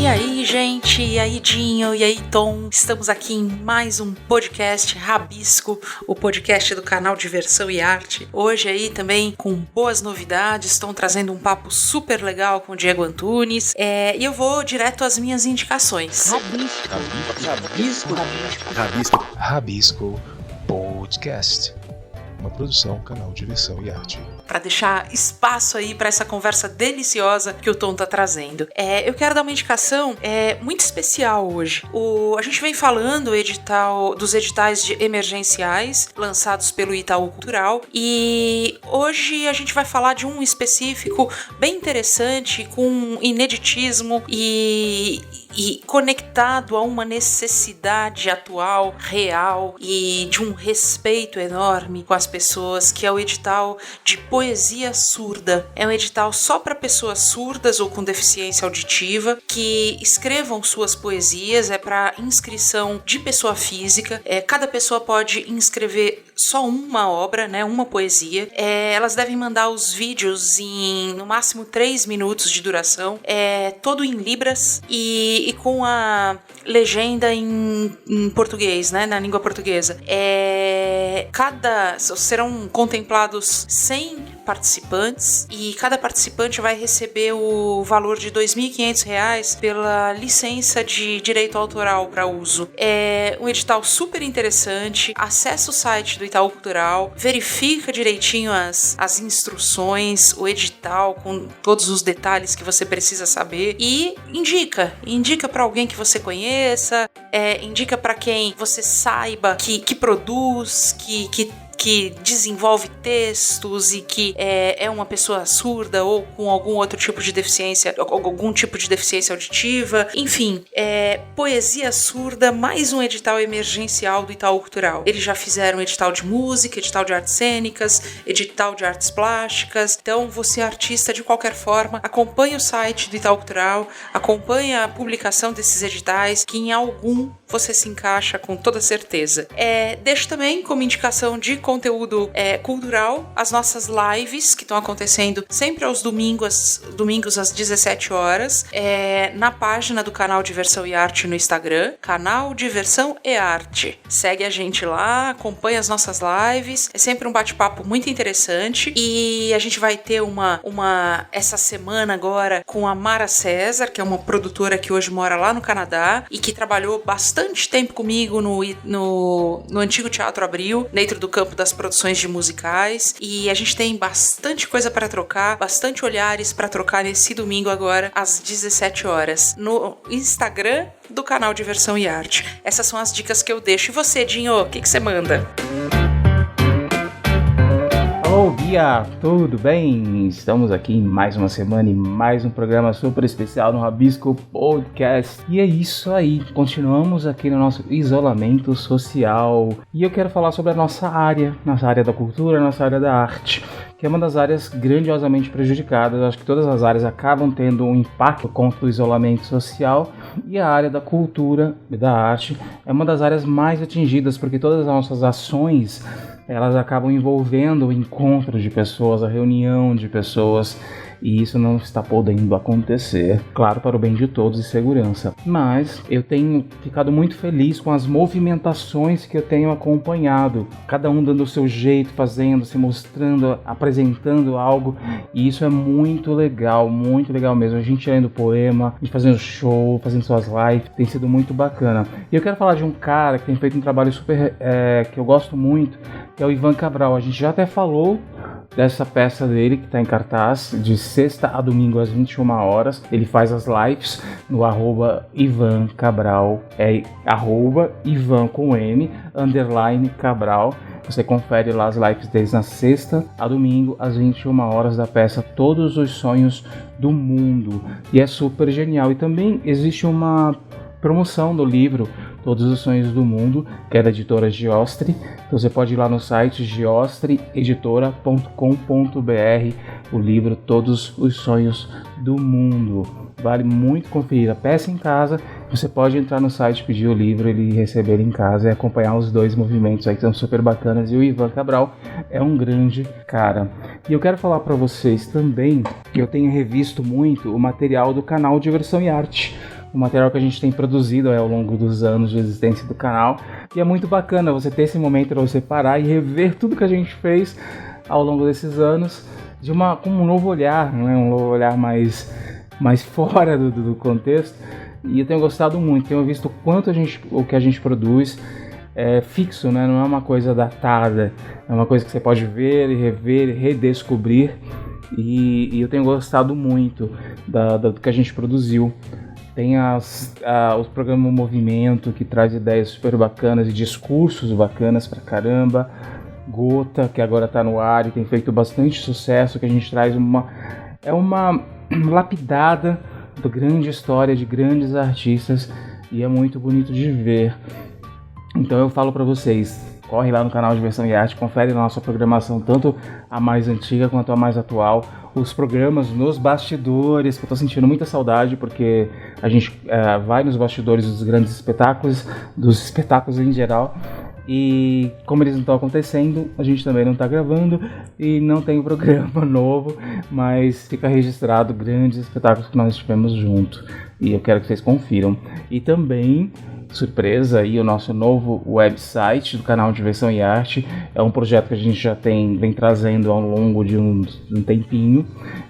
E aí, gente? E aí, Dinho? E aí, Tom? Estamos aqui em mais um podcast Rabisco, o podcast do canal Diversão e Arte. Hoje aí também com boas novidades, estão trazendo um papo super legal com o Diego Antunes. E eu vou direto às minhas indicações. Rabisco Podcast, uma produção canal Diversão e Arte. Para deixar espaço aí para essa conversa deliciosa que o Tom tá trazendo. Eu quero dar uma indicação muito especial hoje. A gente vem falando dos editais emergenciais lançados pelo Itaú Cultural e hoje a gente vai falar de um específico bem interessante, com ineditismo e conectado a uma necessidade atual, real e de um respeito enorme com as pessoas, que é o edital de poesia surda. É um edital só para pessoas surdas ou com deficiência auditiva que escrevam suas poesias, é para inscrição de pessoa física. Cada pessoa pode inscrever só uma obra, né, uma poesia. Elas devem mandar os vídeos em no máximo 3 minutos de duração, todo em libras e com a legenda em português, né, na língua portuguesa. Serão contemplados 100 participantes e cada participante vai receber o valor de R$ 2.500 pela licença de direito autoral para uso. É um edital super interessante. Acesse o site do Itaú Cultural, verifica direitinho as instruções, o edital com todos os detalhes que você precisa saber e indica para alguém que você conheça, indica para quem você saiba que produz, que desenvolve textos e que é uma pessoa surda ou com algum outro tipo de deficiência, algum tipo de deficiência auditiva. Enfim, poesia surda, mais um edital emergencial do Itaú Cultural. Eles já fizeram edital de música, edital de artes cênicas, edital de artes plásticas. Então, você artista de qualquer forma, acompanhe o site do Itaú Cultural, acompanhe a publicação desses editais, que em algum você se encaixa com toda certeza. Deixo também como indicação de conteúdo cultural as nossas lives que estão acontecendo sempre aos domingos às 17 horas, na página do canal Diversão e Arte no Instagram, canal Diversão e Arte. Segue a gente lá, acompanha as nossas lives, é sempre um bate-papo muito interessante e a gente vai ter essa semana agora com a Mara César, que é uma produtora que hoje mora lá no Canadá e que trabalhou bastante tempo comigo no antigo Teatro Abril, dentro do campo das produções de musicais, e a gente tem bastante coisa para trocar, bastante olhares para trocar nesse domingo agora às 17 horas no Instagram do canal Diversão e Arte. Essas são as dicas que eu deixo. E você, Dinho, o que você manda? Alô, Bia, tudo bem? Estamos aqui em mais uma semana e mais um programa super especial no Rabisco Podcast. E é isso aí, continuamos aqui no nosso isolamento social. E eu quero falar sobre a nossa área da cultura, nossa área da arte, que é uma das áreas grandiosamente prejudicadas. Eu acho que todas as áreas acabam tendo um impacto contra o isolamento social, e a área da cultura e da arte é uma das áreas mais atingidas, porque todas as nossas ações elas acabam envolvendo o encontro de pessoas, a reunião de pessoas, e isso não está podendo acontecer, claro, para o bem de todos e segurança. Mas eu tenho ficado muito feliz com as movimentações que eu tenho acompanhado, cada um dando o seu jeito, fazendo, se mostrando, apresentando algo, e isso é muito legal mesmo. A gente lendo poema, a gente fazendo show, fazendo suas lives, tem sido muito bacana. E eu quero falar de um cara que tem feito um trabalho super, que eu gosto muito, que é o Ivan Cabral. A gente já até falou dessa peça dele que está em cartaz de sexta a domingo às 21 horas. Ele faz as lives no @Ivan Cabral, @Ivan com M, _Cabral. Você confere lá as lives deles na sexta a domingo às 21 horas da peça Todos os Sonhos do Mundo. E é super genial. E também existe uma promoção do livro Todos os Sonhos do Mundo, que é da editora Giostre. Então você pode ir lá no site giostreeditora.com.br, o livro Todos os Sonhos do Mundo. Vale muito conferir a peça em casa. Você pode entrar no site, pedir o livro, ele receber em casa e acompanhar os dois movimentos aí que são super bacanas. E o Ivan Cabral é um grande cara. E eu quero falar para vocês também que eu tenho revisto muito o material do canal Diversão e Arte. o material que a gente tem produzido ao longo dos anos de existência do canal. E é muito bacana você ter esse momento para você parar e rever tudo que a gente fez ao longo desses anos com um novo olhar, né? Um novo olhar mais fora do contexto. E eu tenho gostado muito, tenho visto o que a gente produz é fixo, né? Não é uma coisa datada, é uma coisa que você pode ver e rever e redescobrir. E eu tenho gostado muito do que a gente produziu. Tem os programas Movimento, que traz ideias super bacanas e discursos bacanas pra caramba. Gota, que agora tá no ar e tem feito bastante sucesso, que a gente traz uma lapidada da grande história de grandes artistas e é muito bonito de ver. Então eu falo pra vocês, corre lá no canal Diversão e Arte, confere a nossa programação, tanto a mais antiga quanto a mais atual, os programas nos bastidores, que eu tô sentindo muita saudade, porque a gente vai nos bastidores dos grandes espetáculos, dos espetáculos em geral, e como eles não estão acontecendo, a gente também não está gravando e não tem programa novo, mas fica registrado grandes espetáculos que nós tivemos junto, e eu quero que vocês confiram. E também, surpresa, aí o nosso novo website do canal Diversão e Arte é um projeto que a gente já vem trazendo ao longo de um tempinho,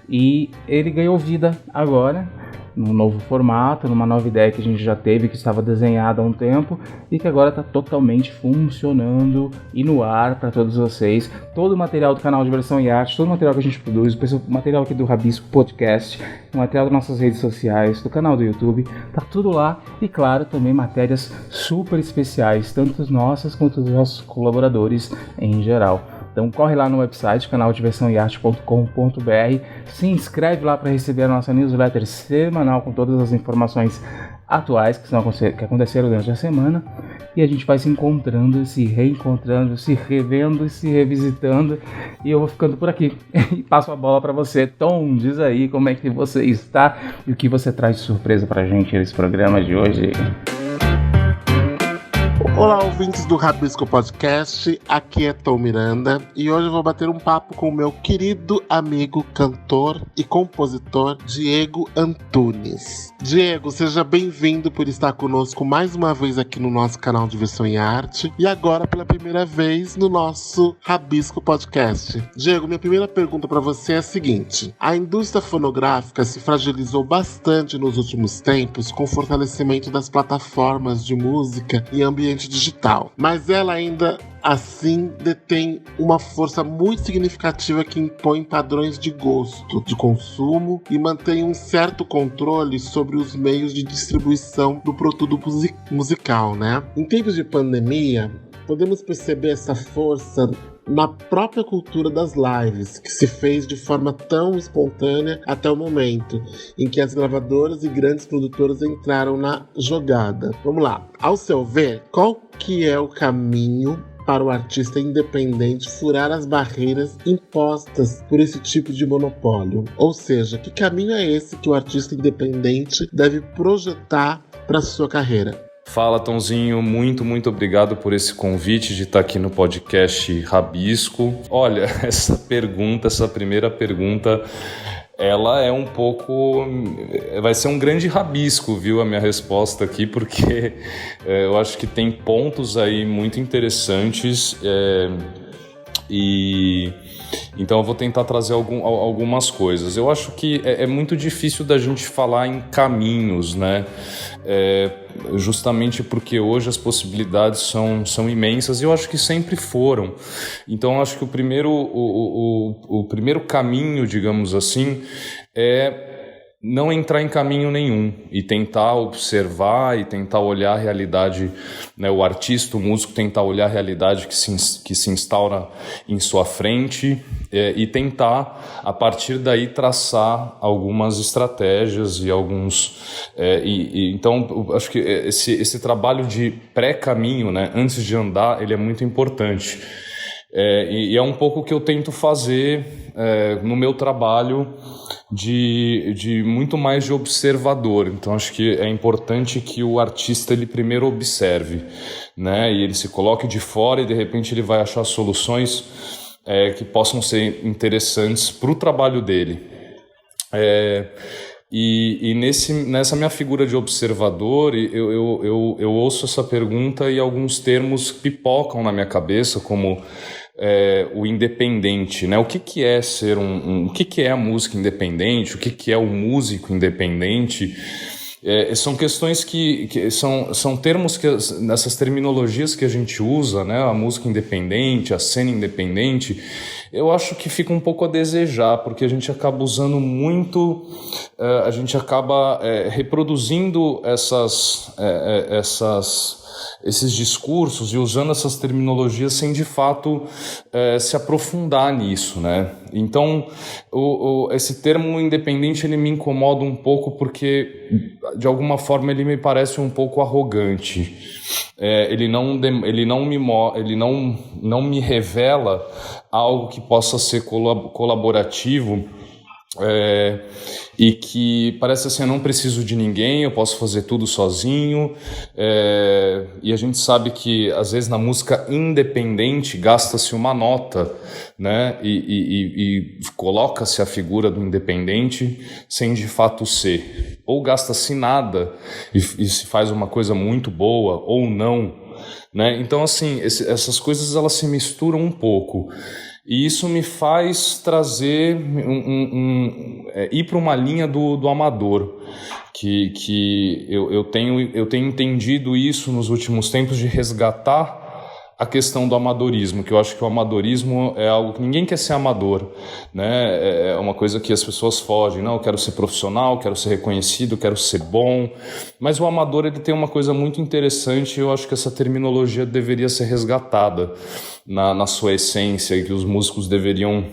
e ele ganhou vida agora num novo formato, numa nova ideia que a gente já teve, que estava desenhada há um tempo e que agora está totalmente funcionando e no ar para todos vocês. Todo o material do canal Diversão e Arte, todo o material que a gente produz, o material aqui do Rabisco Podcast, o material das nossas redes sociais, do canal do YouTube, tá tudo lá. E claro, também matérias super especiais, tanto nossas quanto dos nossos colaboradores em geral. Então corre lá no website canaldiversaoearte.com.br, se inscreve lá para receber a nossa newsletter semanal com todas as informações atuais que aconteceram durante a semana, e a gente vai se encontrando, se reencontrando, se revendo e se revisitando, e eu vou ficando por aqui e passo a bola para você. Tom, diz aí como é que você está e o que você traz de surpresa pra gente nesse programa de hoje. Olá, ouvintes do Rabisco Podcast, aqui é Tom Miranda e hoje eu vou bater um papo com o meu querido amigo, cantor e compositor Diego Antunes. Diego, seja bem-vindo por estar conosco mais uma vez aqui no nosso canal Diversão e Arte e agora pela primeira vez no nosso Rabisco Podcast. Diego, minha primeira pergunta para você é a seguinte: a indústria fonográfica se fragilizou bastante nos últimos tempos com o fortalecimento das plataformas de música e ambiente digital, mas ela ainda assim detém uma força muito significativa que impõe padrões de gosto, de consumo e mantém um certo controle sobre os meios de distribuição do produto musical, né? Em tempos de pandemia, podemos perceber essa força na própria cultura das lives, que se fez de forma tão espontânea até o momento, em que as gravadoras e grandes produtoras entraram na jogada. Vamos lá, ao seu ver, qual que é o caminho para o artista independente furar as barreiras impostas por esse tipo de monopólio? Ou seja, que caminho é esse que o artista independente deve projetar para sua carreira? Fala, Tonzinho, muito obrigado por esse convite de estar aqui no podcast Rabisco. Olha, essa primeira pergunta, ela é um pouco... vai ser um grande rabisco, viu, a minha resposta aqui, porque eu acho que tem pontos aí muito interessantes e... Então eu vou tentar trazer algumas coisas. Eu acho que é muito difícil da gente falar em caminhos, né? Justamente porque hoje as possibilidades são imensas e eu acho que sempre foram. Então eu acho que o primeiro caminho, digamos assim, é não entrar em caminho nenhum e tentar observar e tentar olhar a realidade, né, o artista, o músico tentar olhar a realidade que se instaura em sua frente e tentar, a partir daí, traçar algumas estratégias e alguns... então, eu acho que esse trabalho de pré-caminho, né, antes de andar, ele é muito importante. E é um pouco o que eu tento fazer no meu trabalho de muito mais de observador. Então acho que é importante que o artista ele primeiro observe, né? E ele se coloque de fora e de repente ele vai achar soluções que possam ser interessantes para o trabalho dele. E nessa minha figura de observador, eu ouço essa pergunta e alguns termos pipocam na minha cabeça, como o independente, né? O que é ser o que é a música independente? O que é o músico independente? São questões que são termos nessas terminologias que a gente usa, né? A música independente, a cena independente, eu acho que fica um pouco a desejar, porque a gente acaba usando muito, a gente acaba reproduzindo esses discursos e usando essas terminologias sem de fato se aprofundar nisso, né? Então, esse termo independente, ele me incomoda um pouco porque, de alguma forma, ele me parece um pouco arrogante. Ele não me revela algo que possa ser colaborativo, e que parece assim, eu não preciso de ninguém, eu posso fazer tudo sozinho, e a gente sabe que às vezes na música independente gasta-se uma nota, né, e coloca-se a figura do independente sem de fato ser, ou gasta-se nada e se faz uma coisa muito boa ou não, né? Então assim, essas coisas elas se misturam um pouco. E isso me faz trazer ir para uma linha do amador, que eu tenho entendido isso nos últimos tempos, de resgatar a questão do amadorismo, que eu acho que o amadorismo é algo que ninguém quer ser amador, né? É uma coisa que as pessoas fogem, não, eu quero ser profissional, quero ser reconhecido, quero ser bom, mas o amador, ele tem uma coisa muito interessante, e eu acho que essa terminologia deveria ser resgatada na sua essência, e que os músicos deveriam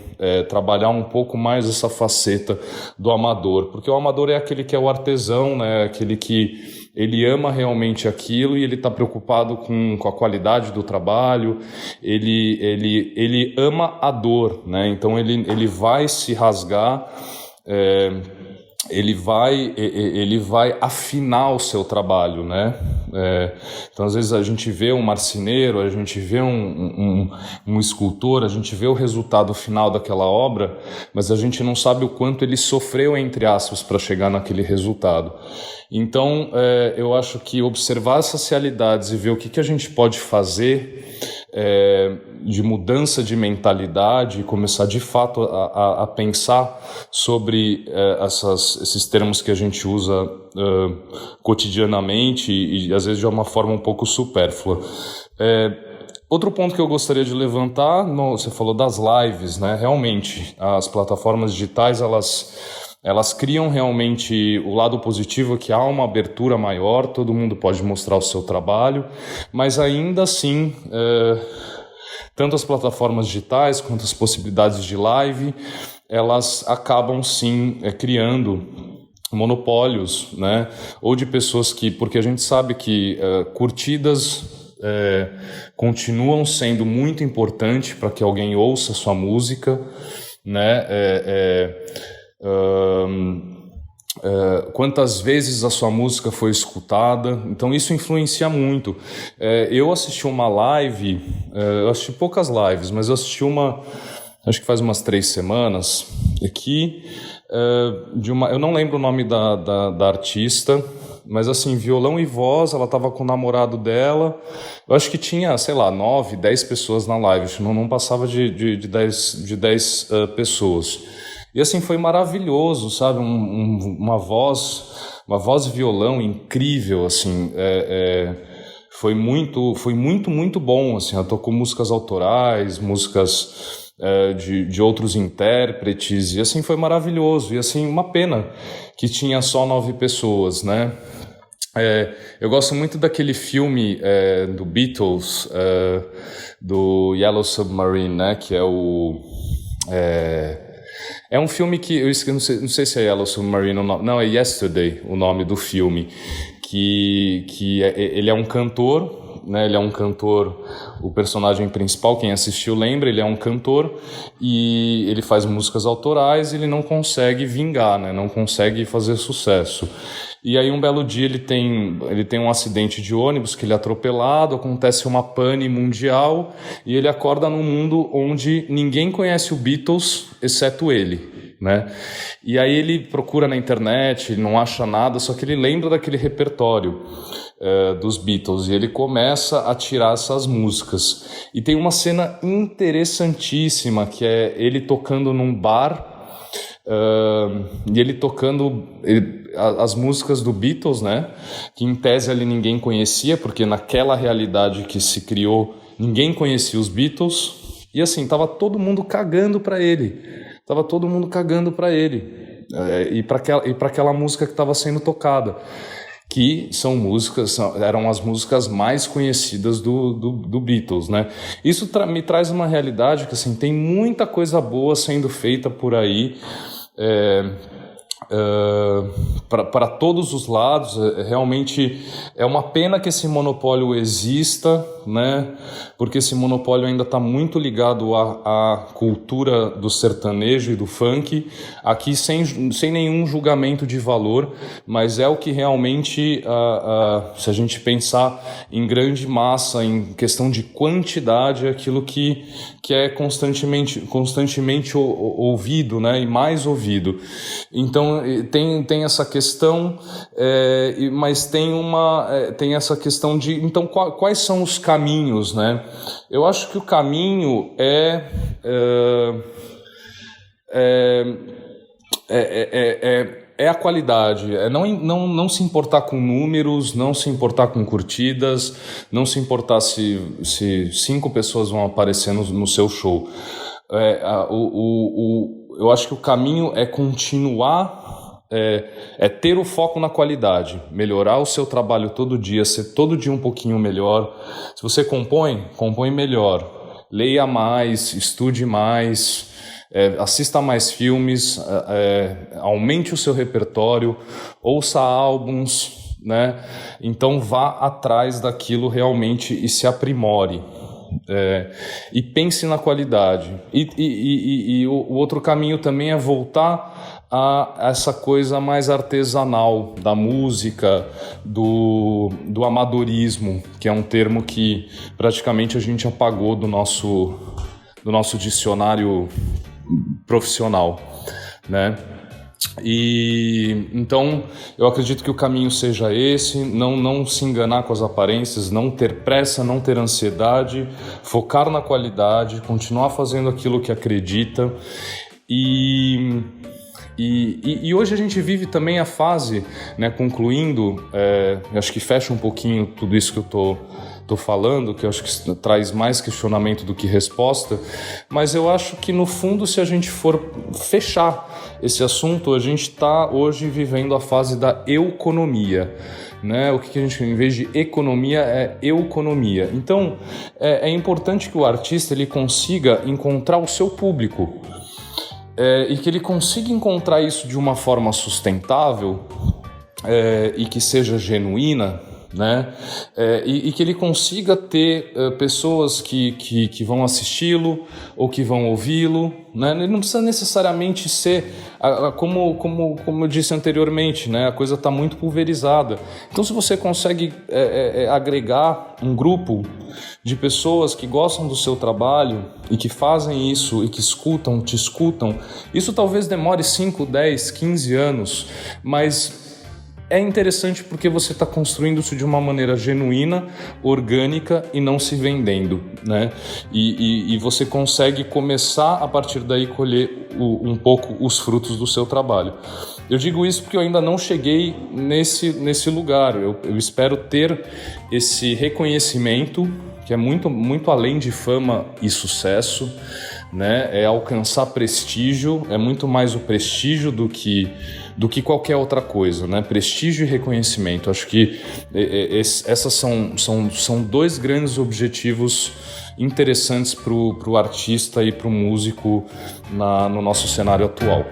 trabalhar um pouco mais essa faceta do amador, porque o amador é aquele que é o artesão, né? Aquele que ele ama realmente aquilo e ele está preocupado com a qualidade do trabalho, ele ama a dor, né? Então ele vai se rasgar, ele vai afinar o seu trabalho, né? Então às vezes a gente vê um marceneiro, a gente vê um escultor, a gente vê o resultado final daquela obra, mas a gente não sabe o quanto ele sofreu, entre aspas, para chegar naquele resultado. Então eu acho que observar essas realidades e ver o que a gente pode fazer de mudança de mentalidade e começar de fato a pensar sobre esses termos que a gente usa cotidianamente e às vezes de uma forma um pouco supérflua. Outro ponto que eu gostaria de levantar, você falou das lives, né? Realmente, as plataformas digitais, elas criam realmente o lado positivo, que há uma abertura maior, todo mundo pode mostrar o seu trabalho, mas ainda assim, tanto as plataformas digitais quanto as possibilidades de live, elas acabam sim criando monopólios, né? Ou de pessoas porque a gente sabe que curtidas continuam sendo muito importante para que alguém ouça sua música, né? Quantas vezes a sua música foi escutada, então isso influencia muito. Eu assisti uma live, eu assisti poucas lives, mas eu assisti uma, acho que faz umas 3 semanas aqui, eu não lembro o nome da artista, mas assim, violão e voz, ela estava com o namorado dela, eu acho que tinha, sei lá, 9, 10 pessoas na live, acho que não passava de 10 pessoas. E assim, foi maravilhoso, sabe? Uma voz e violão incrível, assim, foi muito bom, assim. Ela tocou músicas autorais, músicas de outros intérpretes, e assim, foi maravilhoso. E assim, uma pena que tinha só 9 pessoas, né? Eu gosto muito daquele filme do Beatles, do Yellow Submarine, né? Que é o... É um filme que, eu não sei se é Yellow Submarine ou não, é Yesterday o nome do filme, que ele é um cantor, né? Ele é um cantor o personagem principal, quem assistiu lembra, ele é um cantor e ele faz músicas autorais e ele não consegue vingar, né? Não consegue fazer sucesso. E aí um belo dia ele tem um acidente de ônibus, que ele é atropelado, acontece uma pane mundial e ele acorda num mundo onde ninguém conhece o Beatles, exceto ele, né? E aí ele procura na internet, não acha nada, só que ele lembra daquele repertório dos Beatles e ele começa a tirar essas músicas. E tem uma cena interessantíssima, que é ele tocando num bar, e ele tocando as músicas do Beatles, né? Que em tese ali ninguém conhecia, porque naquela realidade que se criou, ninguém conhecia os Beatles. E assim, tava todo mundo cagando para ele. E para aquela música que estava sendo tocada. Que eram as músicas mais conhecidas do Beatles, né? Isso me traz uma realidade que assim, tem muita coisa boa sendo feita por aí, para todos os lados. Realmente é uma pena que esse monopólio exista, né? Porque esse monopólio ainda está muito ligado à cultura do sertanejo e do funk, aqui sem nenhum julgamento de valor, mas é o que realmente, se a gente pensar em grande massa, em questão de quantidade, é aquilo que é constantemente ouvido, né? E mais ouvido. Então tem essa questão, mas tem essa questão de, então, quais são os caminhos, né? Eu acho que o caminho é a qualidade, é não se importar com números, não se importar com curtidas, não se importar se 5 pessoas vão aparecer no seu show. Eu acho que o caminho é continuar, ter o foco na qualidade, melhorar o seu trabalho todo dia, ser todo dia um pouquinho melhor. Se você compõe melhor, leia mais, estude mais, assista mais filmes, aumente o seu repertório, ouça álbuns, né? Então vá atrás daquilo realmente e se aprimore. E pense na qualidade. E o outro caminho também é voltar a essa coisa mais artesanal da música, do amadorismo, que é um termo que praticamente a gente apagou do nosso dicionário profissional, né? E então eu acredito que o caminho seja esse, não se enganar com as aparências, não ter pressa, não ter ansiedade, focar na qualidade, continuar fazendo aquilo que acredita. E hoje a gente vive também a fase, né, concluindo, acho que fecha um pouquinho tudo isso que eu tô falando, que eu acho que traz mais questionamento do que resposta, mas eu acho que no fundo, se a gente for fechar esse assunto, a gente está hoje vivendo a fase da euconomia, né? O que a gente, em vez de economia, é euconomia. Então é importante que o artista ele consiga encontrar o seu público, e que ele consiga encontrar isso de uma forma sustentável, e que seja genuína, né? E que ele consiga ter pessoas que vão assisti-lo ou que vão ouvi-lo, né? Ele não precisa necessariamente ser como eu disse anteriormente, né? A coisa está muito pulverizada. Então, se você consegue agregar um grupo de pessoas que gostam do seu trabalho e que fazem isso e que te escutam, isso talvez demore 5, 10, 15 anos, mas é interessante porque você está construindo isso de uma maneira genuína, orgânica e não se vendendo, né? E você consegue começar a partir daí colher um pouco os frutos do seu trabalho. Eu digo isso porque eu ainda não cheguei nesse lugar. Eu espero ter esse reconhecimento, que é muito, muito além de fama e sucesso, né? É alcançar prestígio, é muito mais o prestígio do que qualquer outra coisa, né? Prestígio e reconhecimento. Acho que essas são 2 grandes objetivos interessantes para o artista e para o músico no nosso cenário atual.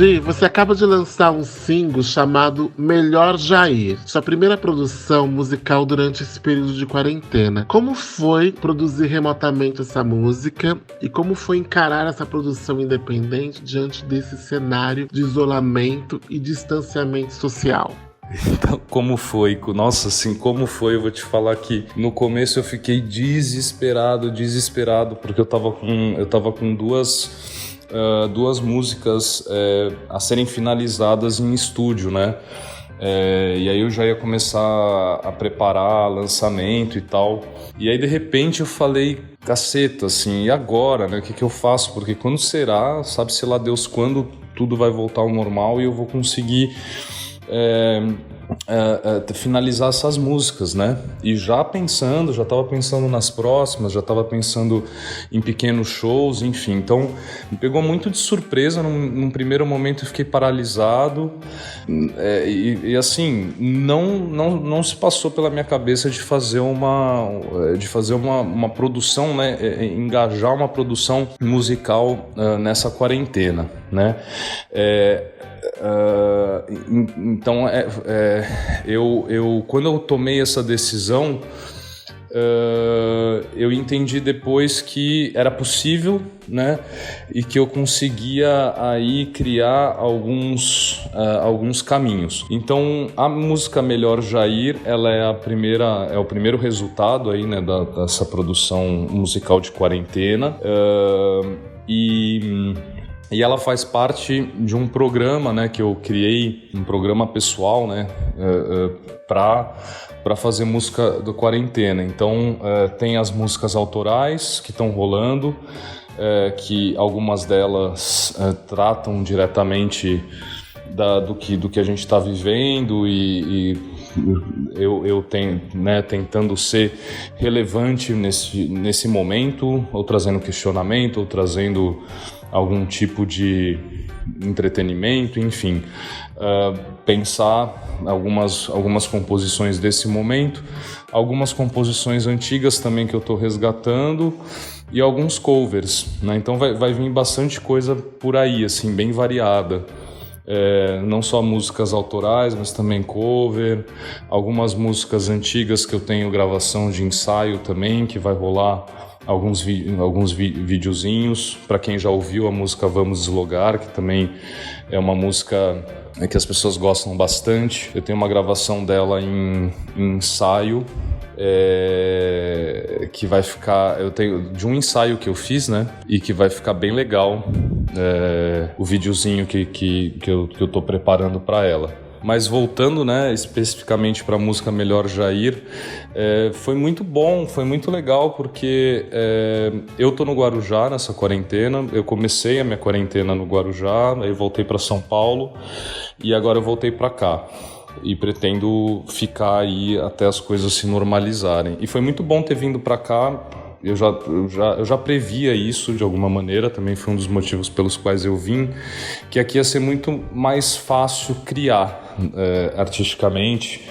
Gi, você acaba de lançar um single chamado Melhor Jair, sua primeira produção musical durante esse período de quarentena. Como foi produzir remotamente essa música e como foi encarar essa produção independente diante desse cenário de isolamento e distanciamento social? Então, como foi? Nossa, assim, como foi? Eu vou te falar que no começo eu fiquei desesperado, porque eu tava com duas músicas a serem finalizadas em estúdio, né? E aí eu já ia começar a preparar lançamento e tal. E aí, de repente, eu falei, caceta, assim, e agora, né? O que eu faço? Porque quando será, sabe-se lá Deus quando tudo vai voltar ao normal e eu vou conseguir finalizar essas músicas, né? E já estava pensando nas próximas, já estava pensando em pequenos shows, enfim. Então, me pegou muito de surpresa. Num primeiro momento eu fiquei paralisado e assim, não se passou pela minha cabeça de fazer uma produção, né? Engajar uma produção musical nessa quarentena, né? Então, quando eu tomei essa decisão, eu entendi depois que era possível, né, e que eu conseguia aí criar alguns caminhos. Então, a música Melhor Jair, ela é o primeiro resultado aí, né, dessa produção musical de quarentena, e ela faz parte de um programa, né, que eu criei, um programa pessoal, né, para fazer música do quarentena. Então, tem as músicas autorais que estão rolando, que algumas delas tratam diretamente do que a gente está vivendo e eu tenho, né, tentando ser relevante nesse momento, ou trazendo questionamento, ou trazendo algum tipo de entretenimento, enfim, pensar algumas composições desse momento, algumas composições antigas também que eu estou resgatando e alguns covers, né? Então vai vir bastante coisa por aí, assim, bem variada. Não só músicas autorais, mas também cover, algumas músicas antigas que eu tenho gravação de ensaio também, que vai rolar alguns videozinhos. Para quem já ouviu a música Vamos Deslogar, que também é uma música que as pessoas gostam bastante, eu tenho uma gravação dela em ensaio, que vai ficar, eu tenho de um ensaio que eu fiz, né, e que vai ficar bem legal, o videozinho que eu tô preparando para ela. Mas voltando, né, especificamente para a música Melhor Jair, foi muito bom, foi muito legal, porque eu tô no Guarujá nessa quarentena. Eu comecei a minha quarentena no Guarujá, aí voltei para São Paulo e agora eu voltei para cá. E pretendo ficar aí até as coisas se normalizarem. E foi muito bom ter vindo para cá. Eu já previa isso de alguma maneira, também foi um dos motivos pelos quais eu vim, que aqui ia ser muito mais fácil criar artisticamente,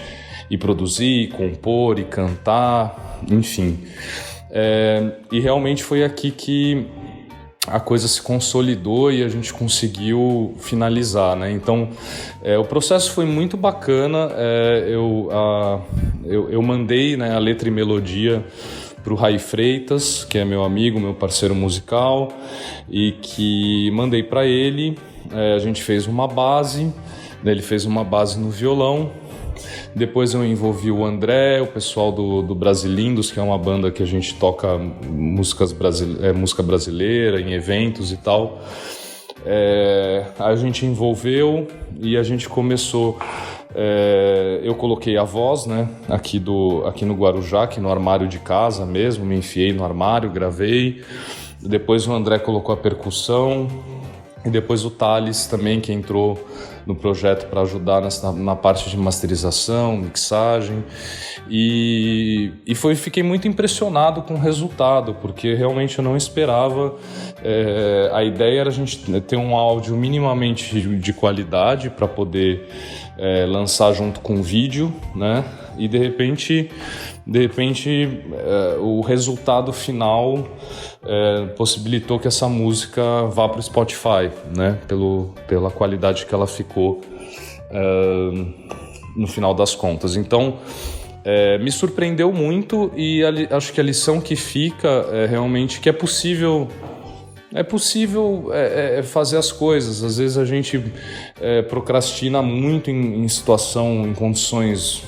e produzir, e compor, e cantar, enfim. E realmente foi aqui que a coisa se consolidou e a gente conseguiu finalizar, né? Então, o processo foi muito bacana. Eu mandei, né, a letra e melodia para o Rai Freitas, que é meu amigo, meu parceiro musical, e que mandei para ele. A gente fez uma base, né, ele fez uma base no violão. Depois eu envolvi o André, o pessoal do Brasilindos, que é uma banda que a gente toca música brasileira em eventos e tal. A gente envolveu e a gente começou. Eu coloquei a voz, né, aqui no Guarujá, aqui no armário de casa mesmo, me enfiei no armário, gravei. Depois o André colocou a percussão e depois o Thales também, que entrou no projeto para ajudar na parte de masterização, mixagem. E fiquei muito impressionado com o resultado, porque realmente eu não esperava. A ideia era a gente ter um áudio minimamente de qualidade para poder lançar junto com o vídeo, né? E de repente o resultado final possibilitou que essa música vá para o Spotify, né? Pela qualidade que ela ficou no final das contas. Então, me surpreendeu muito e acho que a lição que fica é realmente que é possível fazer as coisas. Às vezes a gente procrastina muito em condições,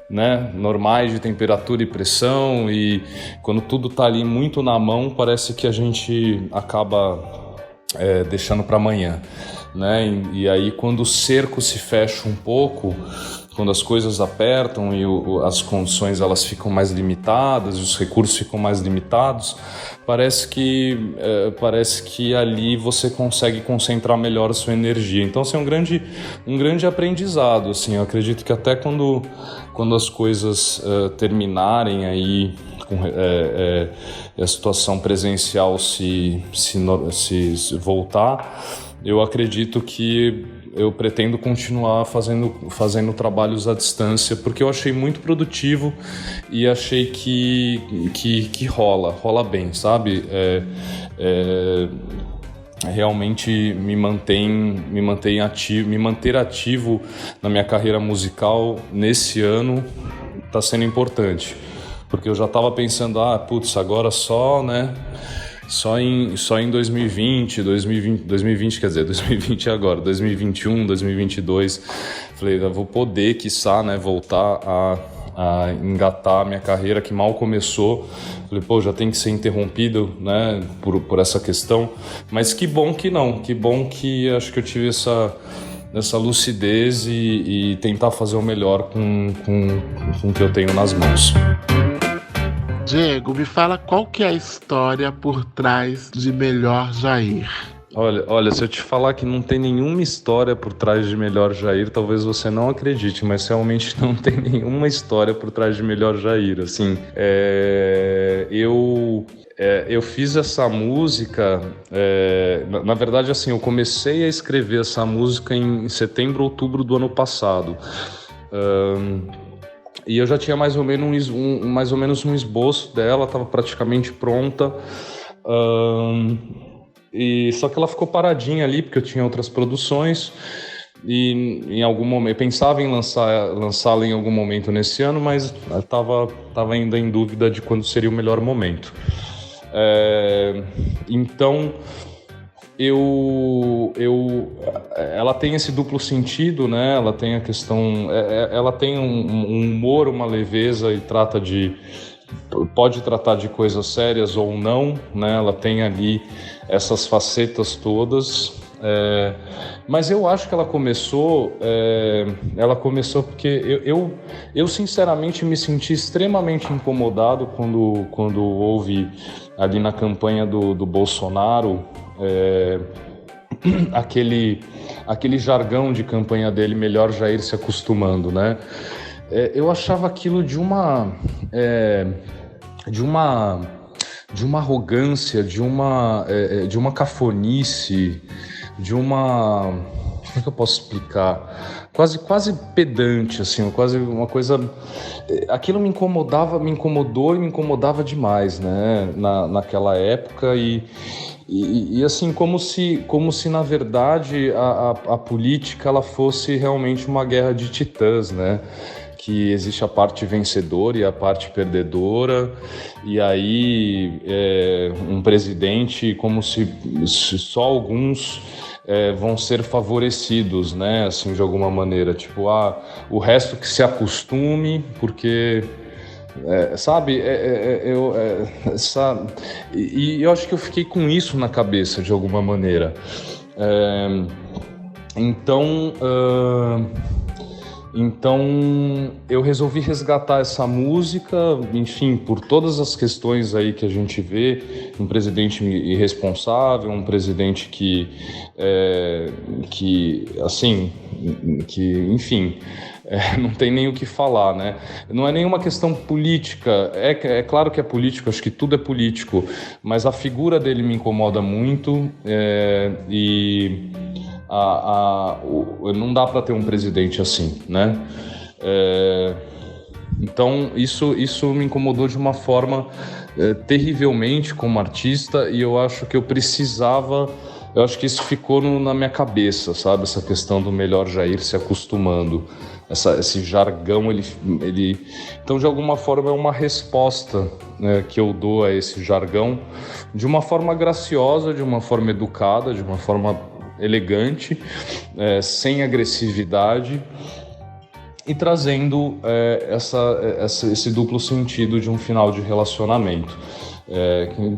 né, normais de temperatura e pressão, e quando tudo está ali muito na mão, parece que a gente acaba deixando para amanhã, né? E aí quando o cerco se fecha um pouco, quando as coisas apertam e as condições elas ficam mais limitadas, os recursos ficam mais limitados, parece que ali você consegue concentrar melhor a sua energia. Então, assim, é um grande aprendizado. Assim, eu acredito que até quando as coisas terminarem aí, a situação presencial se voltar, eu acredito que eu pretendo continuar fazendo trabalhos à distância, porque eu achei muito produtivo e achei que rola bem, sabe? Realmente me manter ativo na minha carreira musical nesse ano está sendo importante, porque eu já estava pensando, agora só, né? Só em 2020 quer dizer, 2020 agora, 2021, 2022, falei, eu vou poder, quiçá, né, voltar a engatar a minha carreira que mal começou. Falei, já tem que ser interrompido, né, por essa questão, mas que bom que não, que bom que acho que eu tive essa lucidez e tentar fazer o melhor com o que eu tenho nas mãos. Diego, me fala qual que é a história por trás de Melhor Jair. Olha, se eu te falar que não tem nenhuma história por trás de Melhor Jair, talvez você não acredite, mas realmente não tem nenhuma história por trás de Melhor Jair. Assim, eu fiz essa música, na verdade, assim, eu comecei a escrever essa música em setembro, outubro do ano passado. E eu já tinha mais ou menos um esboço dela, estava praticamente pronta. E só que ela ficou paradinha ali, porque eu tinha outras produções. E em algum momento, eu pensava em lançá-la em algum momento nesse ano, mas estava ainda em dúvida de quando seria o melhor momento. Então... ela tem esse duplo sentido, né? Ela tem a questão, ela tem um humor, uma leveza e pode tratar de coisas sérias ou não, né? Ela tem ali essas facetas todas, mas eu acho que ela começou porque eu sinceramente me senti extremamente incomodado quando houve ali na campanha do Bolsonaro aquele jargão de campanha dele, Melhor Jair se acostumando, né? Eu achava aquilo de uma arrogância, de uma cafonice, como é que eu posso explicar? Quase pedante, assim, quase uma coisa... Aquilo me incomodou e me incomodava demais, né? Naquela época e assim, como se na verdade a política ela fosse realmente uma guerra de titãs, né? Que existe a parte vencedora e a parte perdedora, e aí um presidente, como se só alguns vão ser favorecidos, né? Assim, de alguma maneira, tipo, o resto que se acostume, porque... sabe, e eu acho que eu fiquei com isso na cabeça de alguma maneira. Então eu resolvi resgatar essa música, enfim, por todas as questões aí que a gente vê, um presidente irresponsável, um presidente que enfim, não tem nem o que falar, né? Não é nenhuma questão política, é claro que é político, acho que tudo é político, mas a figura dele me incomoda muito, e não dá para ter um presidente assim, né? Então isso me incomodou de uma forma terrivelmente como artista, e eu acho que eu acho que isso ficou na minha cabeça, sabe? Essa questão do melhor já ir se acostumando. Esse jargão, ele... Então, de alguma forma, é uma resposta, né, que eu dou a esse jargão de uma forma graciosa, de uma forma educada, de uma forma elegante, sem agressividade, e trazendo esse duplo sentido de um final de relacionamento.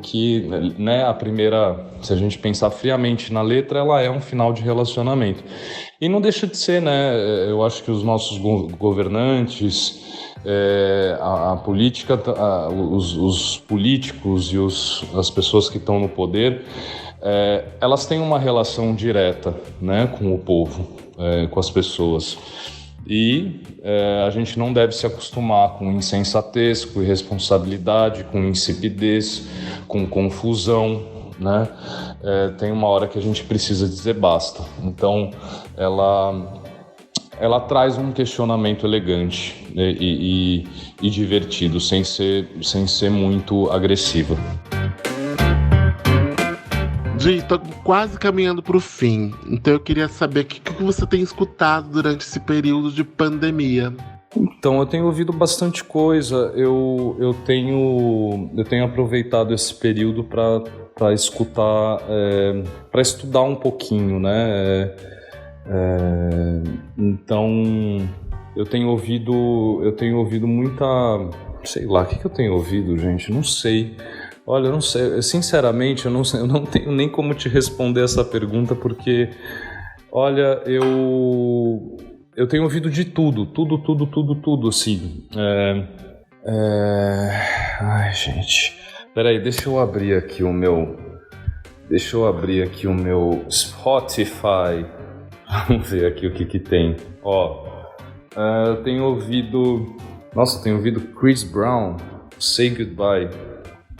Que né, a primeira, se a gente pensar friamente na letra, ela é um final de relacionamento. E não deixa de ser, né? Eu acho que os nossos governantes, a política, os políticos e as pessoas que estão no poder, elas têm uma relação direta, né, com o povo, com as pessoas. E a gente não deve se acostumar com insensatez, com irresponsabilidade, com insipidez, com confusão, né? Tem uma hora que a gente precisa dizer basta. Então, ela traz um questionamento elegante, né, e divertido, sem ser muito agressiva. Gi, tô quase caminhando pro fim, então eu queria saber o que você tem escutado durante esse período de pandemia. Então, eu tenho ouvido bastante coisa. Eu tenho aproveitado esse período para escutar, para estudar um pouquinho, né? Então, eu tenho ouvido muita, sei lá, o que eu tenho ouvido, gente? Não sei. Olha, eu não sei, sinceramente, eu não tenho nem como te responder essa pergunta, porque, olha, eu tenho ouvido de tudo, assim. Ai, gente, peraí, deixa eu abrir aqui o meu Spotify, vamos ver aqui o que tem. Ó, eu tenho ouvido Chris Brown, Say Goodbye.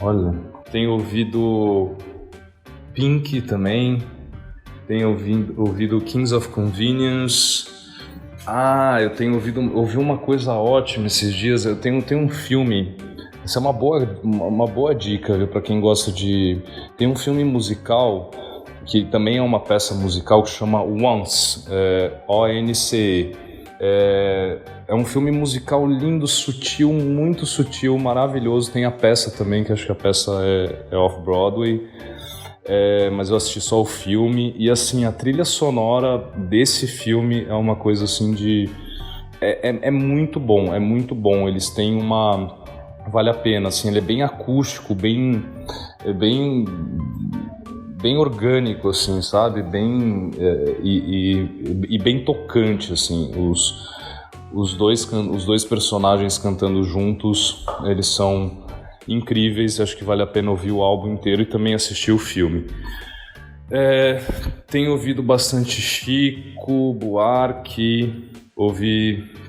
Olha, tenho ouvido Pink também, tenho ouvido Kings of Convenience. Eu tenho ouvi uma coisa ótima esses dias. Eu tenho um filme, isso é uma boa dica, viu, para quem gosta de... Tem um filme musical, que também é uma peça musical, que chama Once, O-N-C-E. É um filme musical lindo, sutil, muito sutil, maravilhoso. Tem a peça também, que acho que a peça é off-Broadway, mas eu assisti só o filme. E assim, a trilha sonora desse filme é uma coisa assim de... É muito bom, é muito bom. Eles têm uma... Vale a pena, assim, ele é bem acústico, bem orgânico, assim, sabe? E bem tocante, assim. Os dois personagens cantando juntos, eles são incríveis. Acho que vale a pena ouvir o álbum inteiro e também assistir o filme. Tenho ouvido bastante Chico Buarque,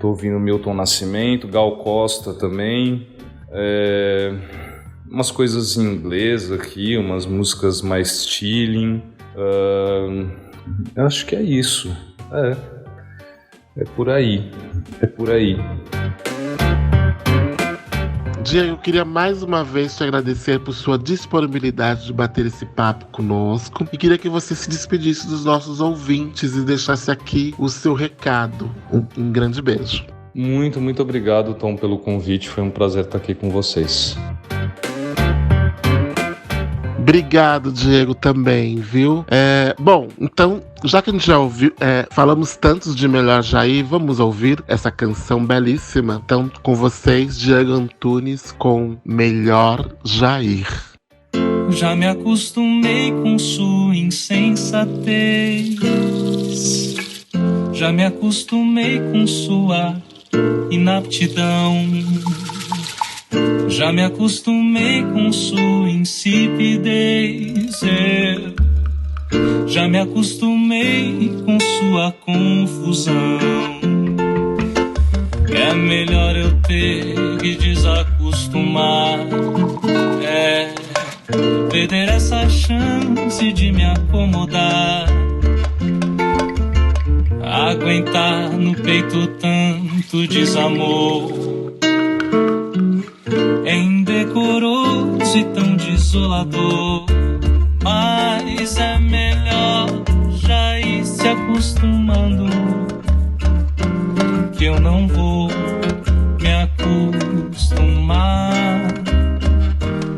tô ouvindo Milton Nascimento, Gal Costa também, umas coisas em inglês aqui, umas músicas mais chilling. Acho que é isso. É por aí. Diego, eu queria mais uma vez te agradecer por sua disponibilidade de bater esse papo conosco e queria que você se despedisse dos nossos ouvintes e deixasse aqui o seu recado. Um grande beijo. Muito, muito obrigado, Tom, pelo convite. Foi um prazer estar aqui com vocês. Obrigado, Diego, também, viu? Bom, então, já que a gente já ouviu, falamos tantos de Melhor Jair, vamos ouvir essa canção belíssima. Então, com vocês, Diego Antunes com Melhor Jair. Já me acostumei com sua insensatez, já me acostumei com sua inaptidão, já me acostumei com sua insipidez, já me acostumei com sua confusão. É melhor eu ter que desacostumar, perder essa chance de me acomodar, aguentar no peito tanto desamor. É indecoroso desolador, mas é melhor já ir se acostumando, que eu não vou me acostumar.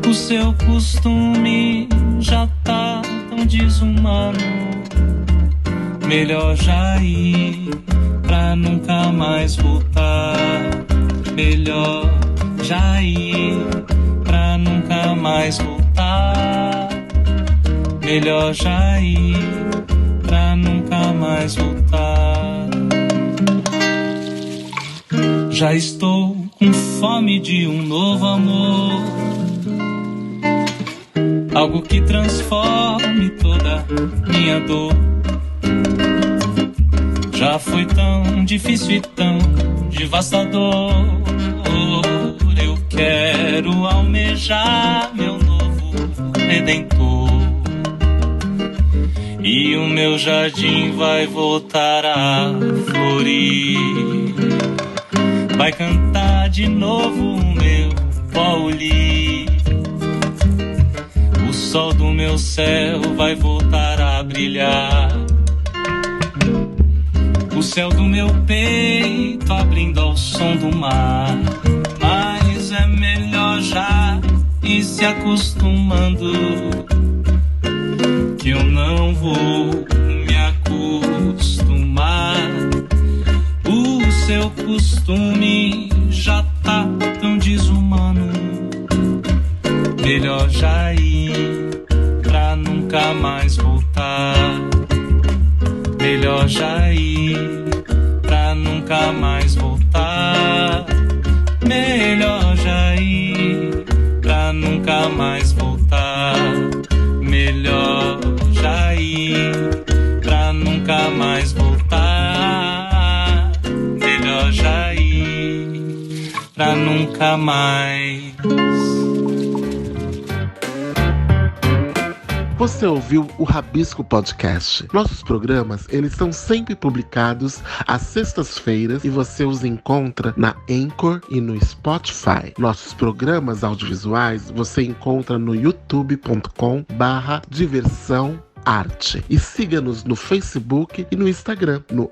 O seu costume já tá tão desumano, melhor já ir pra nunca mais voltar. Melhor já ir pra nunca mais voltar. Melhor já ir pra nunca mais voltar. Já estou com fome de um novo amor, algo que transforme toda minha dor. Já foi tão difícil e tão devastador. Eu quero almejar meu novo redentor, e o meu jardim vai voltar a florir. Vai cantar de novo o meu Pauli. O sol do meu céu vai voltar a brilhar. O céu do meu peito abrindo ao som do mar. Mas é melhor já ir se acostumando, que eu não vou me acostumar. O seu costume já tá tão desumano, melhor já ir pra nunca mais voltar. Melhor já ir pra nunca mais voltar. Melhor já ir pra nunca mais voltar. Melhor já ir pra nunca mais voltar. Melhor já ir pra nunca mais. Você ouviu o Rabisco Podcast. Nossos programas, eles são sempre publicados às sextas-feiras e você os encontra na Anchor e no Spotify. Nossos programas audiovisuais você encontra no youtube.com/diversão arte. E siga-nos no Facebook e no Instagram, no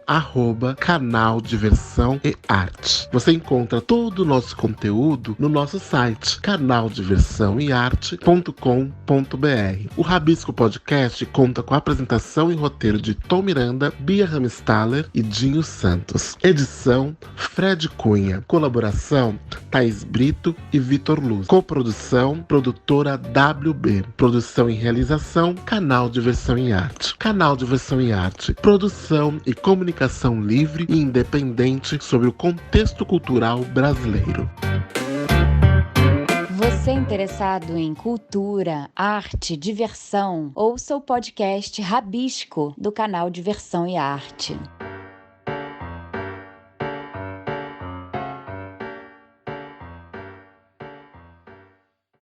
@canal Diversão e Arte. Você encontra todo o nosso conteúdo no nosso site, canaldiversãoearte.com.br. O Rabisco Podcast conta com a apresentação e roteiro de Tom Miranda, Bia Ramstaller e Dinho Santos. Edição, Fred Cunha. Colaboração, Thaís Brito e Vitor Luz. Coprodução, produtora WB. Produção e realização, Canal Diversão em Arte. Canal Diversão em Arte. Produção e comunicação livre e independente sobre o contexto cultural brasileiro. Você interessado em cultura, arte, diversão? Ouça o podcast Rabisco, do canal Diversão e Arte.